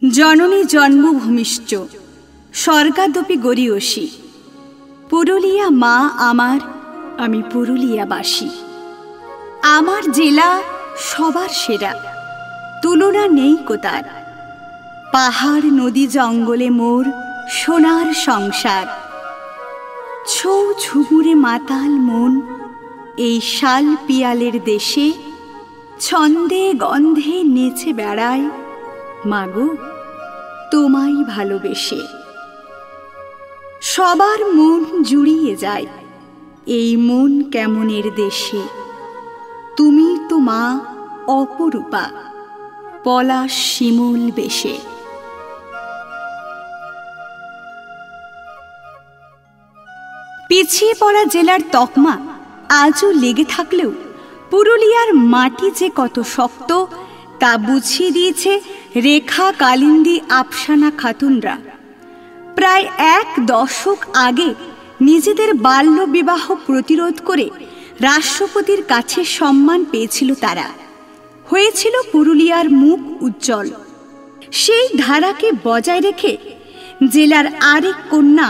জননী জন্মভূমিশ্চ স্বর্গাদপি গরীয়সী। পুরুলিয়া মা আমার, আমি পুরুলিয়াবাসী। আমার জেলা সবার সেরা, তুলনা নেই কোতার। পাহাড় নদী জঙ্গলে মোর সোনার সংসার। ছৌ ঝুমুরে মাতাল মন এই শাল পিয়ালের দেশে। ছন্দে গন্ধে নেচে বেড়ায় মাগো তোমায় ভালোবেসে। সবার মন জুড়িয়ে যায় এই মন কেমনের দেশে। তুমি তো মা অপরূপা পলাশ শিমুল বেশে। পিছিয়ে পড়া জেলার তকমা আজও লেগে থাকলেও পুরুলিয়ার মাটি যে কত শক্ত তা বুঝিয়ে দিয়েছে রেখা কালিন্দী আফসানা খাতুনরা। প্রায় ১ দশক আগে নিজেদের বাল্য বিবাহ প্রতিরোধ করে রাষ্ট্রপতির কাছে সম্মান পেয়েছিল তারা। হয়েছিল পুরুলিয়ার মুখ উজ্জ্বল। সেই ধারাকে বজায় রেখে জেলার আরেক কন্যা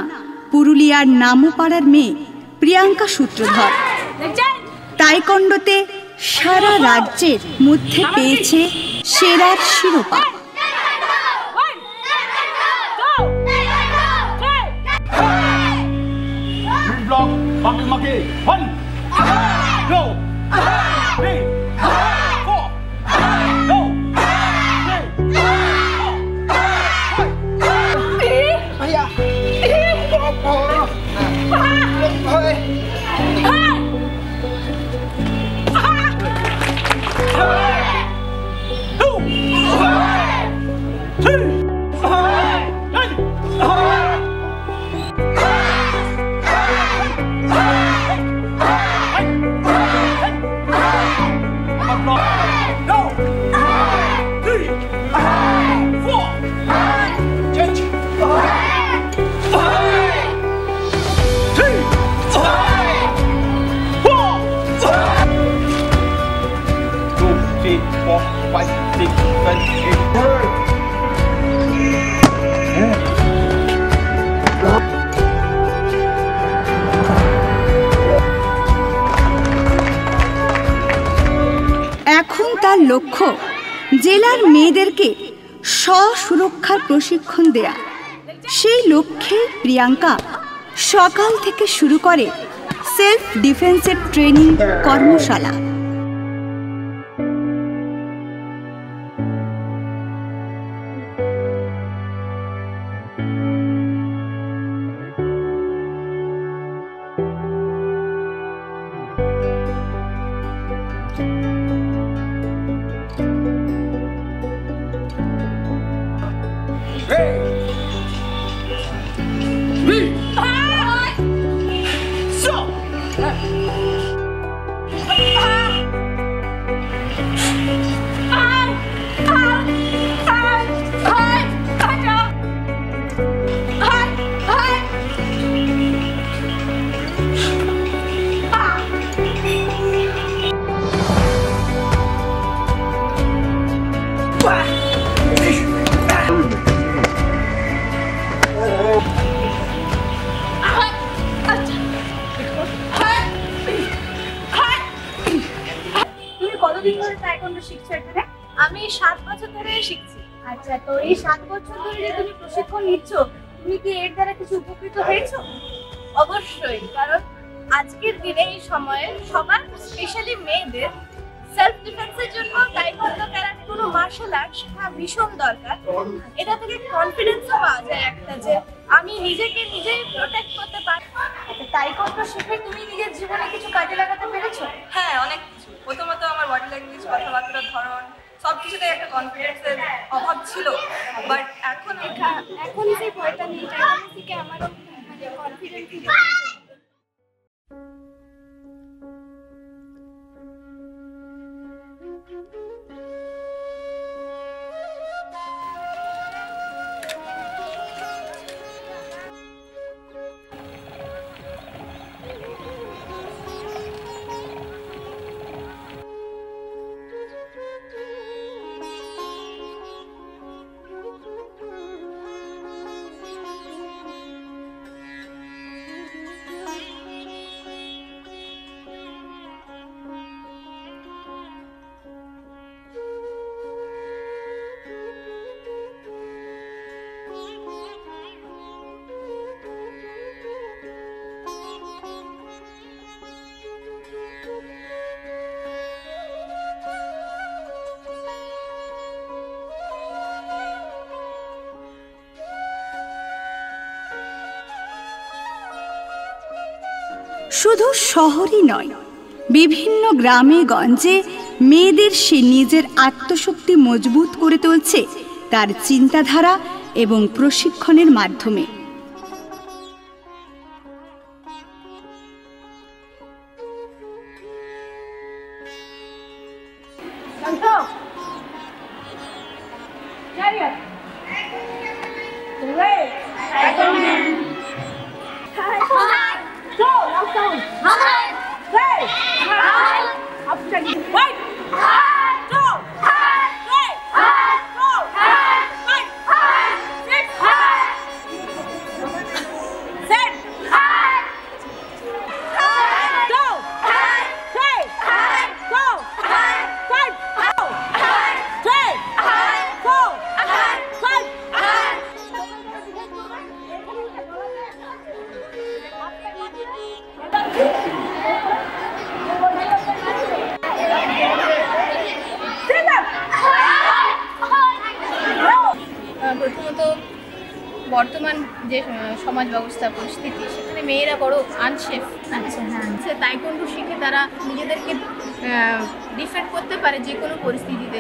পুরুলিয়ার নামপাড়ার মেয়ে প্রিয়াঙ্কা সূত্রধর তাইকন্ডোতে সারা রাজ্যের মধ্যে পেয়েছে সেরার শিরোপা। এখন তার লক্ষ্য জেলার মেয়েদেরকে স্ব-সুরক্ষার প্রশিক্ষণ দেয়া। সেই লক্ষ্যে প্রিয়াঙ্কা সকাল থেকে শুরু করে সেলফ ডিফেন্সের ট্রেনিং কর্মশালা। আমি 7 বছর ধরে শিখছি। আচ্ছা, তো এই 7 বছর ধরে যে তুমি প্রশিক্ষণ নিচ্ছ, তুমি কি এর দ্বারা কিছু উপকৃত হয়েছো? অবশ্যই, কারণ আজকের দিনে এই সময়ে সবার, স্পেশালি মেয়েদের সেলফ ডিফেন্সের জন্য তাইকোয়ান্ডো, ক্যারাটে, কোনো মার্শাল আর্ট শেখা ভীষণ দরকার। এটা থেকে কনফিডেন্সও পাওয়া যায় একটা, যে আমি নিজেকে নিজেই প্রোটেক্ট করতে পারি। তাইকোয়ান্ডো শিখে তুমি নিজের জীবনে কিছু কাজে লাগাতে পেরেছো? হ্যাঁ, অনেক কিছু। প্রথমত আমার বডি ল্যাঙ্গুয়েজ, কথাবার্তার ধরন, সবকিছুতে একটা কনফিডেন্সের অভাব ছিল, বাট এখন সেই ভয়টা নেই। তাইকোয়ান্ডো শিখে আমারও কনফিডেন্স শুধু শহরই নয়, বিভিন্ন গ্রামে গঞ্জে মেয়েদের সে নিজের আত্মশক্তি মজবুত করে তুলছে তার চিন্তাধারা এবং প্রশিক্ষণের মাধ্যমে। প্রথমত বর্তমান যে সমাজ ব্যবস্থা পরিস্থিতি, সেখানে মেয়েরা বড় আনসেফ। আচ্ছা, হ্যাঁ, সে তাইকোন্ডো শিখে তারা নিজেদেরকে ডিফেন্ড করতে পারে যে কোনো পরিস্থিতিতে,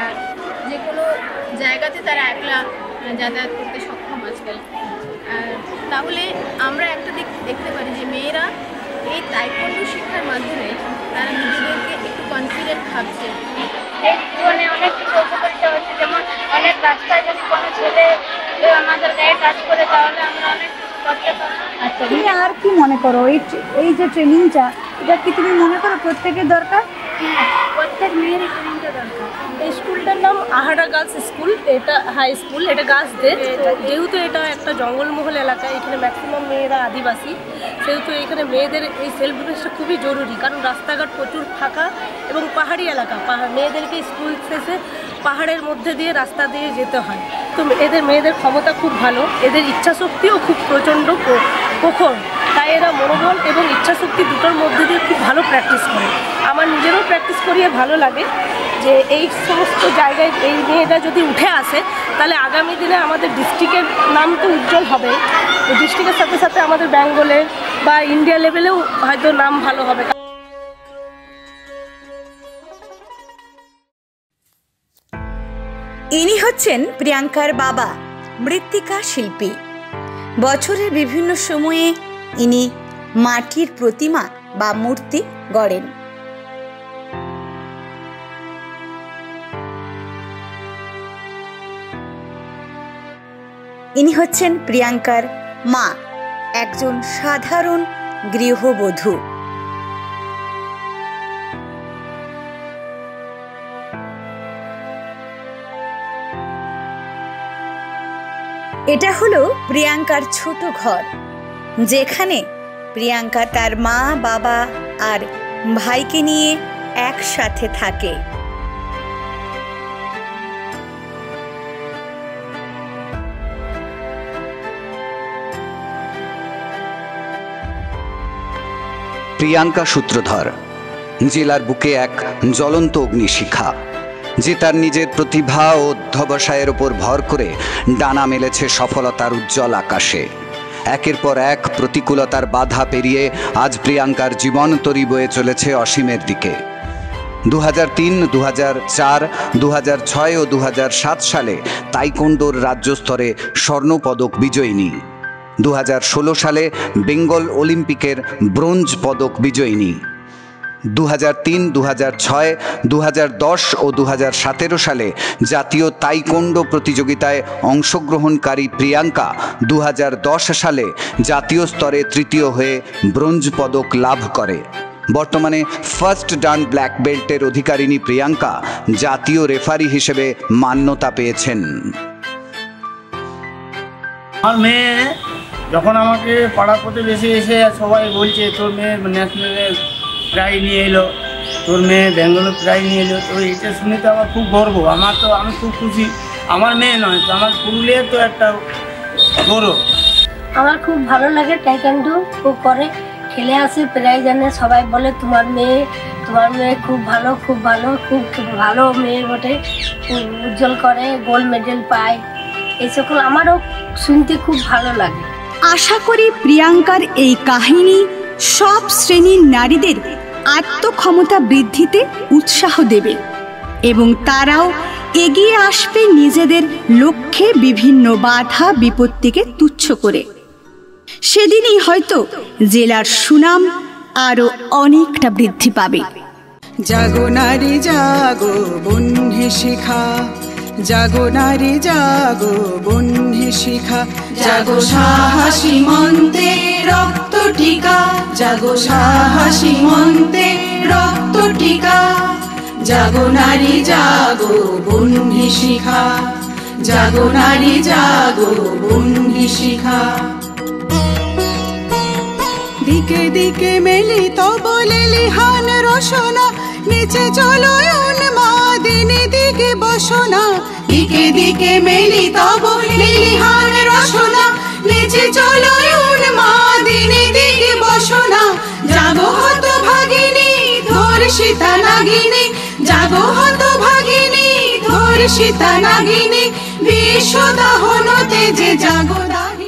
আর যে কোনো জায়গাতে তারা একলা যাতায়াত করতে সক্ষম আজকাল। তাহলে আমরা একটা দিক দেখতে পারি যে মেয়েরা এই তাইকোন্ডো শিক্ষার মাধ্যমে তারা নিজেদেরকে একটু কনফিডেন্ট ভাবছে। জীবনে অনেক কিছু উপকারিতা হচ্ছে, যেমন অনেক রাস্তায় যদি কোনো ছেলে আমাদের গায়ে কাজ করে তাহলে আমরা অনেক কিছু করতে পারি। আচ্ছা, তুমি আর কি মনে করো এই যে ট্রেনিংটা, এটা কি তুমি মনে করো প্রত্যেকের দরকার? হ্যাঁ, প্রত্যেক মেয়েরই ট্রেনিংটা দরকার। এই স্কুলটার নাম আহারা গার্লস স্কুল, এটা হাই স্কুল, এটা গাছদের। যেহেতু এটা একটা জঙ্গলমহল এলাকা, এখানে ম্যাক্সিমাম মেয়েরা আদিবাসী, সেহেতু এখানে মেয়েদের এই সেলফ ডিফেন্সটা খুবই জরুরি, কারণ রাস্তাঘাট প্রচুর ফাঁকা এবং পাহাড়ি এলাকা। মেয়েদেরকে স্কুল শেষে পাহাড়ের মধ্যে দিয়ে রাস্তা দিয়ে যেতে হয়। তো মেয়েদের ক্ষমতা খুব ভালো, এদের ইচ্ছাশক্তিও খুব প্রচণ্ড প্রখর, তাই এরা মনোবল এবং ইচ্ছাশক্তি দুটোর মধ্যে দিয়ে খুব ভালো প্র্যাকটিস করে। আমার নিজেরও প্র্যাকটিস করিয়ে ভালো লাগে যে এই সমস্ত জায়গায় এই মেয়েরা যদি উঠে আসে, তাহলে আগামী দিনে আমাদের ডিস্ট্রিক্টের নাম তো উজ্জ্বল হবে। ডিস্ট্রিক্টের সাথে সাথে আমাদের বেঙ্গলের বা ইন্ডিয়া লেভেলেও হয়তো নাম ভালো হবে। ইনি হচ্ছেন প্রিয়াঙ্কার বাবা, মৃত্তিকা শিল্পী। বছরের বিভিন্ন সময়ে ইনি মাটির প্রতিমা বা মূর্তি গড়েন। ইনি হচ্ছেন প্রিয়াঙ্কার মা, একজন সাধারণ গৃহবধূ। এটা হলো প্রিয়াঙ্কার ছোট ঘর, যেখানে প্রিয়াঙ্কা তার মা, বাবা আর ভাইকে নিয়ে একসাথে থাকে। প্রিয়াঙ্কা সূত্রধর জেলার বুকে এক জ্বলন্ত অগ্নিশিখা, যে তার নিজের প্রতিভা ও অধ্যবসায়ের ওপর ভর করে ডানা মেলেছে সফলতার উজ্জ্বল আকাশে। একের পর এক প্রতিকূলতার বাধা পেরিয়ে আজ প্রিয়াঙ্কার জীবন তরি বয়ে চলেছে অসীমের দিকে। 2003, 2004, 2006 ও 2007 সালে তাইকোন্ডোর রাজ্য স্তরে স্বর্ণপদক বিজয়িনী। 2016 সালে বেঙ্গল অলিম্পিকের ব্রোঞ্জ পদক বিজয়িনী। 2003, 2006, 2010 ও 2017 সালে জাতীয় তাইকোন্ডো প্রতিযোগিতায় অংশগ্রহণকারী প্রিয়াঙ্কা 2010 সালে জাতীয় স্তরে তৃতীয় হয়ে ব্রোঞ্জ পদক লাভ করে। বর্তমানে ফার্স্ট ডান ব্ল্যাক বেল্টের অধিকারিণী প্রিয়াঙ্কা জাতীয় রেফারি হিসেবে মান্যতা পেয়েছেন। আমার মেয়ে যখন আমাকে পাড়া প্রতিবেশী এসে সবাই বলছে তোর মেয়ে ন্যাশনালে প্রাইজ নিয়ে এলো, তোর মেয়ে বেঙ্গলে প্রাইজ নিয়ে এলো, তো এটা শুনে তো আমার খুব গর্ব। আমি খুব খুশি। আমার মেয়ে নয় তো, আমার পুরুলিয়ার তো একটা গৌরব। আমার খুব ভালো লাগে, টাইকোন্ডো ও করে, খেলে আসে, প্রাইজ আনে, সবাই বলে তোমার মেয়ে খুব ভালো, খুব ভালো, খুব ভালো মেয়ে বটে, উজ্জ্বল করে, গোল্ড মেডেল পায়। এই সকল আমারও শুনতে খুব ভালো লাগে। আশা করি প্রিয়াঙ্কার এই কাহিনী সব শ্রেণীর নারীদের আত্মক্ষমতা বৃদ্ধিতে উৎসাহ দেবে এবং তারাও এগিয়ে আসবে নিজেদের লক্ষ্যে বিভিন্ন বাধা বিপত্তিকে তুচ্ছ করে। সেদিনই হয়তো জেলার সুনাম আরো অনেকটা বৃদ্ধি পাবে। জাগো নারী জাগো বন্ধে শিখা, জাগো নারী জাগো বন্ধে শিখা, জাগো সাহসী মন্তে রক্ত টিকা, জাগো সাহসী মন্তে রক্ত টিকা, জাগো নারী জাগো বন্ধে শিখা, জাগো নারী জাগো বন্ধে শিখা। দিকে দিকে মিলিত বলে লিহান রসনা, নিচে চলো উন্মাদিনী দিকে বসনা, দিকে দিকে মিলিত বলে লিহান রসনা, নিচে চলো উন্মাদিনী দিকে বসনা, জাগো হত ভাগিনী ধর্ষিতা নাগিনী, জাগো হত ভাগিনী ধর্ষিতা নাগিনী, বিশ্বদাহন তেজে জাগো নারী।